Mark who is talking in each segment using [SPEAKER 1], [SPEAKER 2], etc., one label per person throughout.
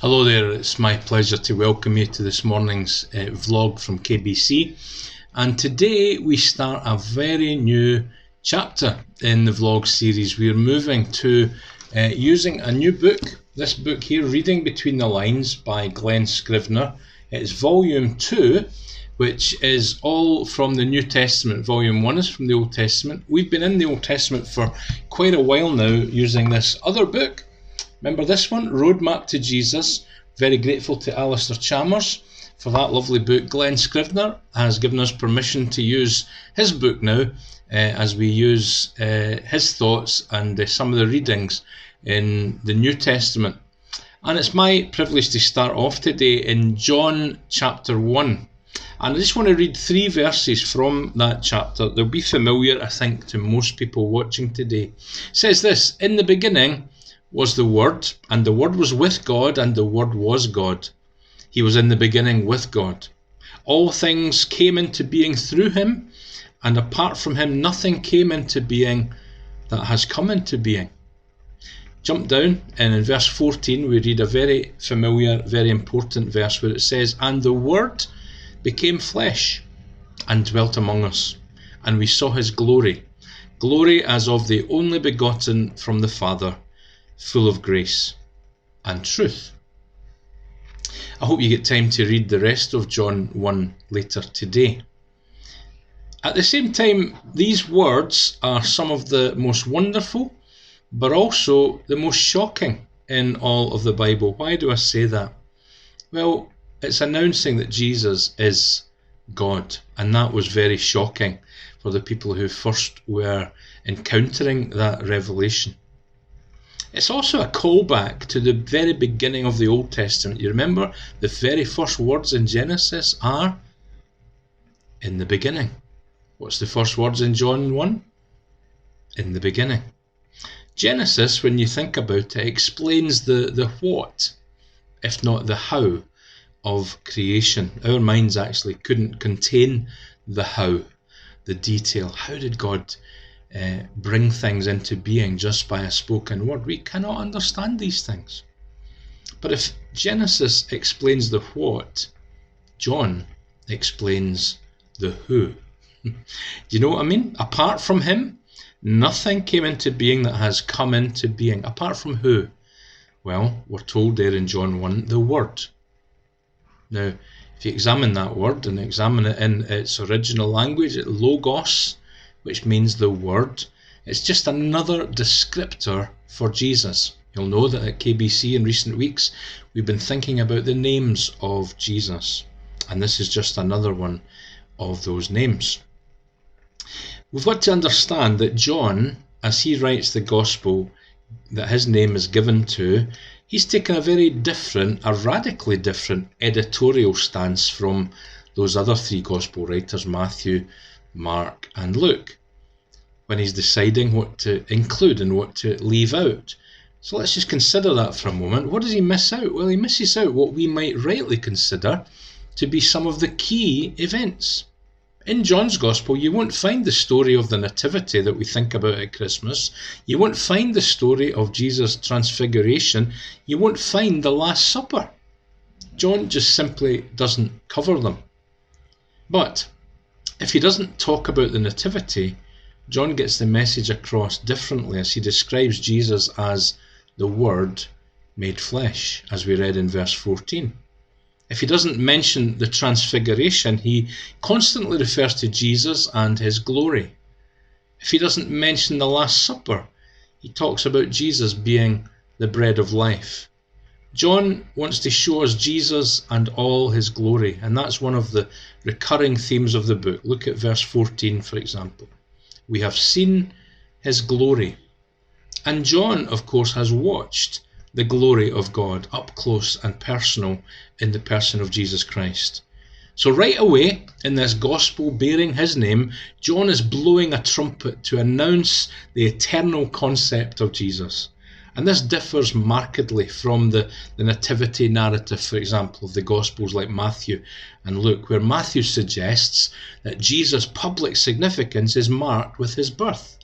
[SPEAKER 1] Hello there, it's my pleasure to welcome you to this morning's vlog from KBC, and today we start a very new chapter in the vlog series. We're moving to using a new book, this book here, Reading Between the Lines by Glen Scrivener. It's volume 2, which is all from the New Testament. Volume 1 is from the Old Testament. We've been in the Old Testament for quite a while now using this other book. Remember this one, Roadmap to Jesus. Very grateful to Alistair Chalmers for that lovely book. Glen Scrivener has given us permission to use his book now as we use his thoughts and some of the readings in the New Testament. And it's my privilege to start off today in John chapter 1. And I just want to read 3 verses from that chapter. They'll be familiar, I think, to most people watching today. It says this: "In the beginning was the Word, and the Word was with God, and the Word was God. He was in the beginning with God. All things came into being through him, and apart from him nothing came into being that has come into being." Jump down, and in verse 14 we read a very familiar, very important verse where it says, "And the Word became flesh and dwelt among us, and we saw his glory, glory as of the only begotten from the Father, full of grace and truth." I hope you get time to read the rest of John 1 later today. At the same time, these words are some of the most wonderful, but also the most shocking in all of the Bible. Why do I say that? Well, it's announcing that Jesus is God, and that was very shocking for the people who first were encountering that revelation. It's also a callback to the very beginning of the Old Testament. You remember the very first words in Genesis are "in the beginning." What's the first words in John 1? In the beginning. Genesis, when you think about it, explains the what, if not the how, of creation. Our minds actually couldn't contain the how, the detail. How did God bring things into being just by a spoken word? We cannot understand these things. But if Genesis explains the what, John explains the who. Do you know what I mean? Apart from him, nothing came into being that has come into being. Apart from who? Well, we're told there in John 1, the Word. Now, if you examine that word and examine it in its original language, logos, which means the Word, it's just another descriptor for Jesus. You'll know that at KBC in recent weeks we've been thinking about the names of Jesus, and this is just another one of those names. We've got to understand that John, as he writes the Gospel that his name is given to, he's taken a very different, a radically different editorial stance from those other 3 Gospel writers, Matthew, Mark and Luke, when he's deciding what to include and what to leave out. So let's just consider that for a moment. What does he miss out? Well, he misses out what we might rightly consider to be some of the key events. In John's Gospel, you won't find the story of the Nativity that we think about at Christmas. You won't find the story of Jesus' transfiguration. You won't find the Last Supper. John just simply doesn't cover them. But if he doesn't talk about the Nativity, John gets the message across differently as he describes Jesus as the Word made flesh, as we read in verse 14. If he doesn't mention the Transfiguration, he constantly refers to Jesus and his glory. If he doesn't mention the Last Supper, he talks about Jesus being the bread of life. John wants to show us Jesus and all his glory, and that's one of the recurring themes of the book. Look at verse 14, for example. We have seen his glory. And John, of course, has watched the glory of God up close and personal in the person of Jesus Christ. So right away, in this gospel bearing his name, John is blowing a trumpet to announce the eternal concept of Jesus. And this differs markedly from the nativity narrative, for example, of the Gospels like Matthew and Luke, where Matthew suggests that Jesus' public significance is marked with his birth.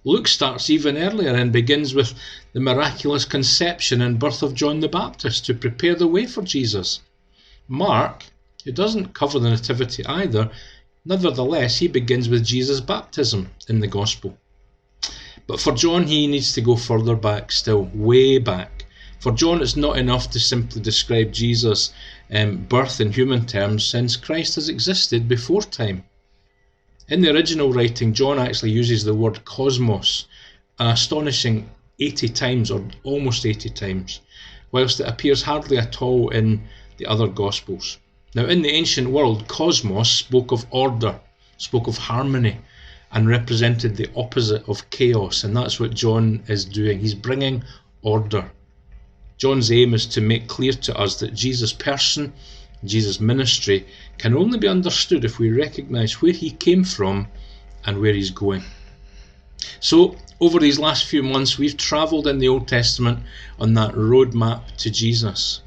[SPEAKER 1] Luke starts even earlier and begins with the miraculous conception and birth of John the Baptist to prepare the way for Jesus. Mark, who doesn't cover the Nativity either, nevertheless he begins with Jesus' baptism in the Gospel. But for John, he needs to go further back still, way back. For John, it's not enough to simply describe Jesus' birth in human terms, since Christ has existed before time. In the original writing, John actually uses the word cosmos an astonishing 80 times, or almost 80 times, whilst it appears hardly at all in the other Gospels. Now, in the ancient world, cosmos spoke of order, spoke of harmony, and represented the opposite of chaos, and that's what John is doing. He's bringing order. John's aim is to make clear to us that Jesus' person, Jesus' ministry, can only be understood if we recognise where he came from and where he's going. So, over these last few months, we've travelled in the Old Testament on that roadmap to Jesus.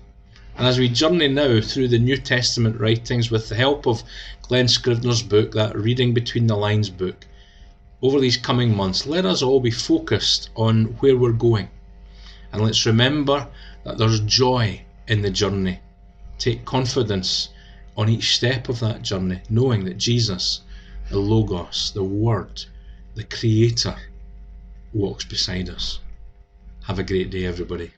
[SPEAKER 1] And as we journey now through the New Testament writings with the help of Glen Scrivener's book, that Reading Between the Lines book, over these coming months, let us all be focused on where we're going. And let's remember that there's joy in the journey. Take confidence on each step of that journey, knowing that Jesus, the Logos, the Word, the Creator, walks beside us. Have a great day, everybody.